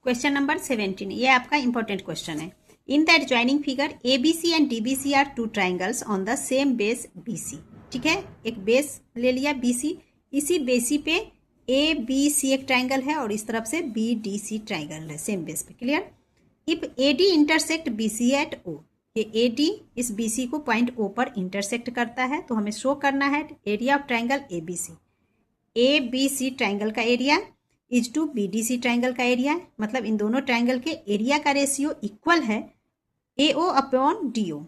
Question number 17, ये आपका important question है। In the adjoining figure ABC and DBC are two triangles on the same base BC। ठीक है, एक base ले लिया BC, इसी बेसी पे ABC एक ट्राइंगल है और इस तरफ से BDC ट्राइंगल है सेम बेस पे। Clear. If AD intersect BC at O, ये AD इस BC को पॉइंट O पर इंटरसेक्ट करता है, तो हमें शो करना है area of triangle ABC। ABC triangle का area is two BDC triangle का एरिया, मतलब इन दोनों ट्राइंगल के एरिया का रेशियो इक्वल है AO अपॉन DO,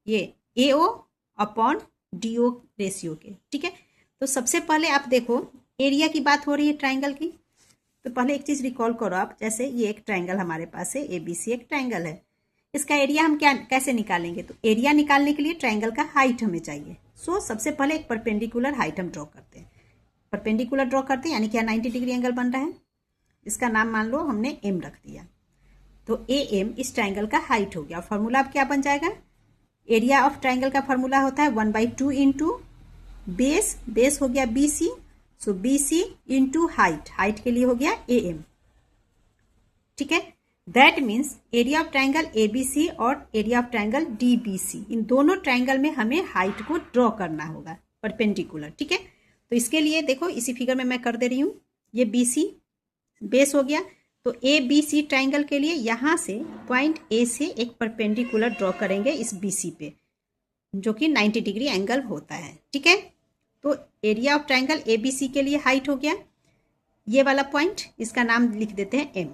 ये AO अपॉन DO रेशियो के। ठीक है, तो सबसे पहले आप देखो एरिया की बात हो रही है ट्राइंगल की, तो पहले एक चीज रिकॉल करो आप। जैसे ये एक ट्राइंगल हमारे पास है, ABC एक ट्राइंगल है, इसका एरिया हम कैसे निकालेंगे? तो एरिया निकालने के लिए ट्राइंगल का हाइट हमें चाहिए। सो सबसे पहले एक परपेंडिकुलर हाइट हम ड्रॉ करते हैं। परपेंडिकुलर ड्रॉ करते हैं यानी क्या 90 डिग्री एंगल बन रहा है, इसका नाम मान लो हमने M रख दिया, तो AM इस ट्राइंगल का हाइट हो गया। फॉर्मूला अब क्या बन जाएगा? एरिया ऑफ ट्राइंगल का फॉर्मूला होता है 1/2 इंटू बेस, बेस हो गया BC, सो BC इंटू हाइट, हाइट के लिए हो गया AM। ठीक है, that means area of triangle ABC और एरिया ऑफ ट्राइंगल DBC, इन दोनों ट्राइंगल में हमें हाइट को ड्रॉ करना होगा परपेंडिकुलर। ठीक है, तो इसके लिए देखो इसी फिगर में मैं कर दे रही हूं, ये BC बेस हो गया, तो ABC ट्राइंगल के लिए यहां से पॉइंट A से एक परपेंडिकुलर ड्रॉ करेंगे इस BC पे, जो कि 90 डिग्री एंगल होता है। ठीक है, तो एरिया ऑफ ट्राइंगल ABC के लिए हाइट हो गया ये वाला पॉइंट, इसका नाम लिख देते हैं M,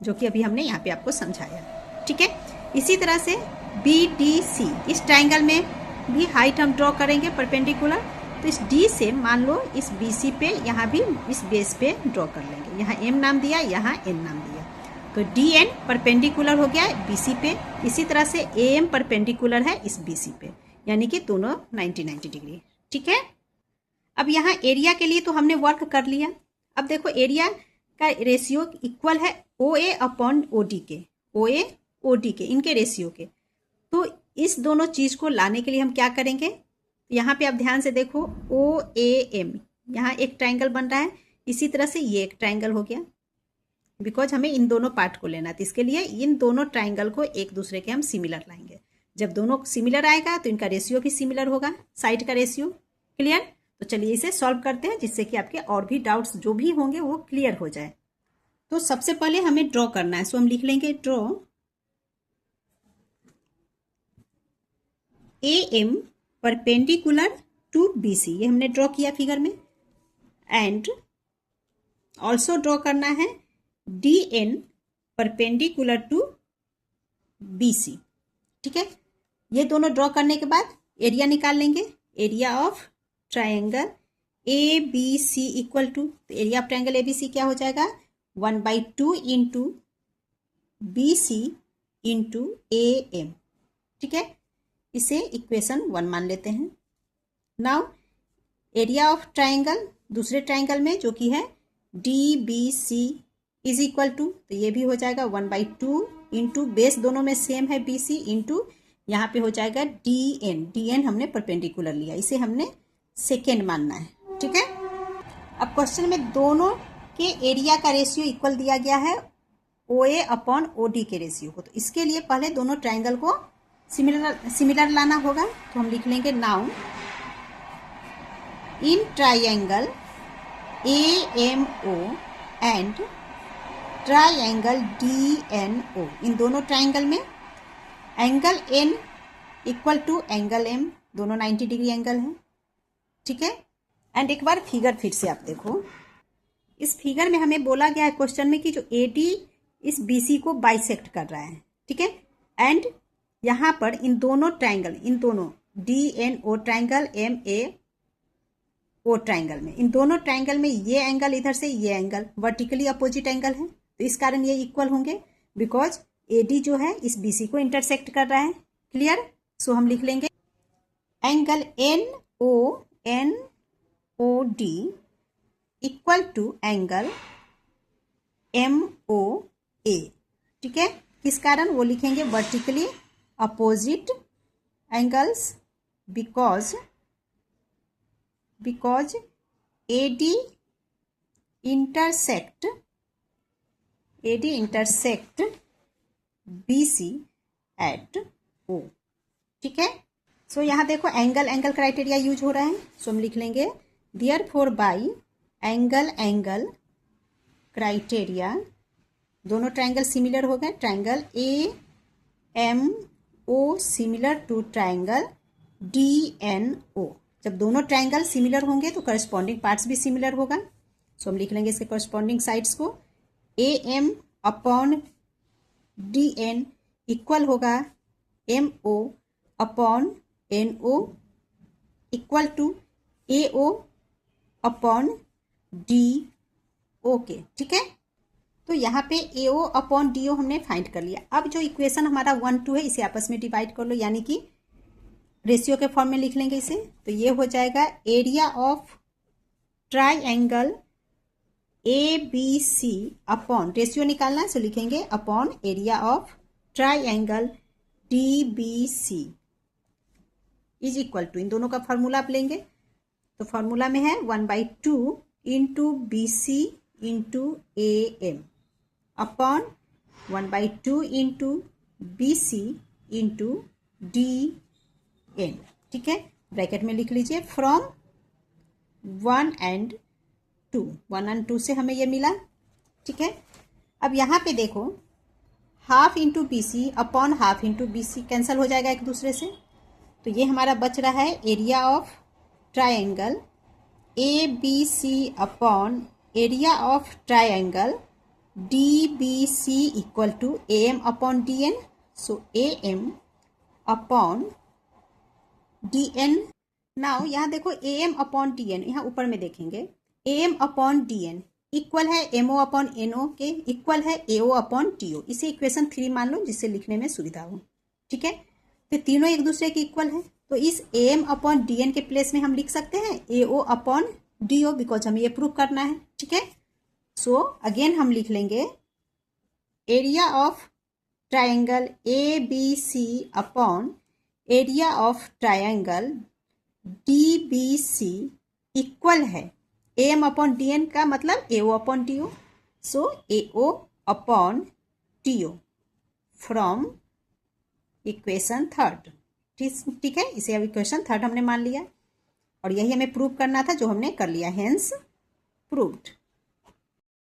जो कि अभी हमने यहाँ पे आपको समझाया। ठीक है, इसी तरह से BDC इस ट्राइंगल में भी हाइट हम ड्रॉ करेंगे परपेंडिकुलर, तो इस D से मान लो इस BC पे यहाँ भी इस बेस पे ड्रॉ कर लेंगे, यहाँ M नाम दिया, यहाँ N नाम दिया, तो DN परपेंडिकुलर हो गया BC पे। इसी तरह से AM परपेंडिकुलर है इस BC पे, यानी कि दोनों 90 डिग्री। ठीक है, अब यहाँ एरिया के लिए तो हमने वर्क कर लिया। अब देखो एरिया का रेशियो इक्वल है OA अपॉन OD के, OA OD के, इनके रेशियो के। तो इस दोनों चीज को लाने के लिए हम क्या करेंगे? यहाँ पे आप ध्यान से देखो OAM, यहाँ एक ट्राइंगल बन रहा है, इसी तरह से ये एक ट्राइंगल हो गया, बिकॉज हमें इन दोनों पार्ट को लेना है, तो इसके लिए इन दोनों ट्राइंगल को एक दूसरे के हम सिमिलर लाएंगे। जब दोनों सिमिलर आएगा तो इनका रेशियो भी सिमिलर होगा, साइड का रेशियो। क्लियर? तो चलिए इसे सॉल्व करते हैं, जिससे कि आपके और भी डाउट्स जो भी होंगे वो क्लियर हो जाए। तो सबसे पहले हमें ड्रॉ करना है, सो हम लिख लेंगे draw AM perpendicular to BC, ये हमने ड्रॉ किया फिगर में, एंड ऑल्सो ड्रॉ करना है DN परपेंडिकुलर टू BC। ठीक है, ये दोनों ड्रॉ करने के बाद एरिया निकाल लेंगे, area of triangle ABC equal to, तो एरिया ऑफ ट्राइंगल ABC क्या हो जाएगा? 1/2 इंटू BC इंटू AM। ठीक है, इसे इक्वेशन 1 मान लेते हैं। नाउ एरिया ऑफ ट्राइंगल दूसरे ट्राइंगल में जो कि है DBC इज इक्वल टू, तो ये भी हो जाएगा 1/2 इंटू बेस दोनों में सेम है BC इंटू यहाँ पे हो जाएगा DN हमने परपेंडिकुलर लिया, इसे हमने सेकेंड मानना है। ठीक है, अब क्वेश्चन में दोनों के एरिया का रेशियो इक्वल दिया गया है OA अपॉन OD के रेशियो को, तो इसके लिए पहले दोनों ट्राइंगल को सिमिलर लाना होगा, तो हम लिख लेंगे now in triangle AMO and triangle DNO, इन दोनों ट्राइंगल में angle N equal to angle M, दोनों 90 डिग्री एंगल है। ठीक है, एंड एक बार फिगर फिर से आप देखो, इस फिगर में हमें बोला गया है क्वेश्चन में कि जो AD इस BC को बाइसेक्ट कर रहा है। ठीक है, एंड यहाँ पर इन दोनों ट्राइंगल, इन दोनों DNO ट्राइंगल MAO ट्राइंगल में, इन दोनों ट्राइंगल में ये एंगल इधर से ये एंगल वर्टिकली अपोजिट एंगल है, तो इस कारण ये इक्वल होंगे, बिकॉज AD जो है इस BC को इंटरसेक्ट कर रहा है। क्लियर? सो हम लिख लेंगे angle NOD equal to angle MOA। ठीक है, किस कारण? वो लिखेंगे vertically opposite angles, because AD intersect AD intersect BC at O। ठीक है, सो यहाँ देखो एंगल क्राइटेरिया यूज हो रहा है, सो हम लिख लेंगे देयरफॉर बाई एंगल क्राइटेरिया, दोनों ट्रायंगल सिमिलर हो गए, triangle AMO similar to triangle DNO। जब दोनों ट्रायंगल सिमिलर होंगे तो करस्पॉन्डिंग पार्ट्स भी सिमिलर होगा, सो हम लिख लेंगे इसके करस्पॉन्डिंग साइड्स को AM अपॉन DN इक्वल होगा MO upon NO equal to AO upon DO के। ठीक है, तो यहाँ पे AO अपॉन DO हमने फाइंड कर लिया। अब जो इक्वेशन हमारा 1 2 है इसे आपस में डिवाइड कर लो, यानी कि रेशियो के फॉर्म में लिख लेंगे इसे, तो ये हो जाएगा area of triangle ABC upon, ratio निकालना है सो लिखेंगे upon area of triangle DBC is equal to, इन दोनों का फॉर्मूला आप लेंगे, तो फॉर्मूला में है 1/2 into BC into AM upon 1/2 into BC into DN। ठीक है, ब्रैकेट में लिख लीजिए फ्रॉम 1 and 2 से हमें ये मिला। ठीक है, अब यहाँ पे देखो half into BC upon half into BC cancel हो जाएगा एक दूसरे से, तो ये हमारा बच रहा है area of triangle ABC upon area of triangle DBC equal to AM upon DN, so AM upon DN। Now यहाँ देखो AM अपॉन DN, यहाँ ऊपर में देखेंगे AM अपॉन DN इक्वल है MO अपॉन NO के, इक्वल है AO अपॉन TO। इसे इक्वेशन 3 मान लो जिससे लिखने में सुविधा हो। ठीक है, तो तीनों एक दूसरे के इक्वल है, तो इस AM अपॉन DN के प्लेस में हम लिख सकते हैं AO अपॉन DO, बिकॉज हमें ये प्रूव करना है। ठीक है, सो अगेन हम लिख लेंगे area of triangle ABC upon area of triangle DBC equal है AM अपॉन DN का मतलब AO upon DO, so AO upon DO from equation 3। ठीक है, इसे अब इक्वेशन 3 हमने मान लिया और यही हमें प्रूव करना था जो हमने कर लिया, हेंस प्रूव्ड।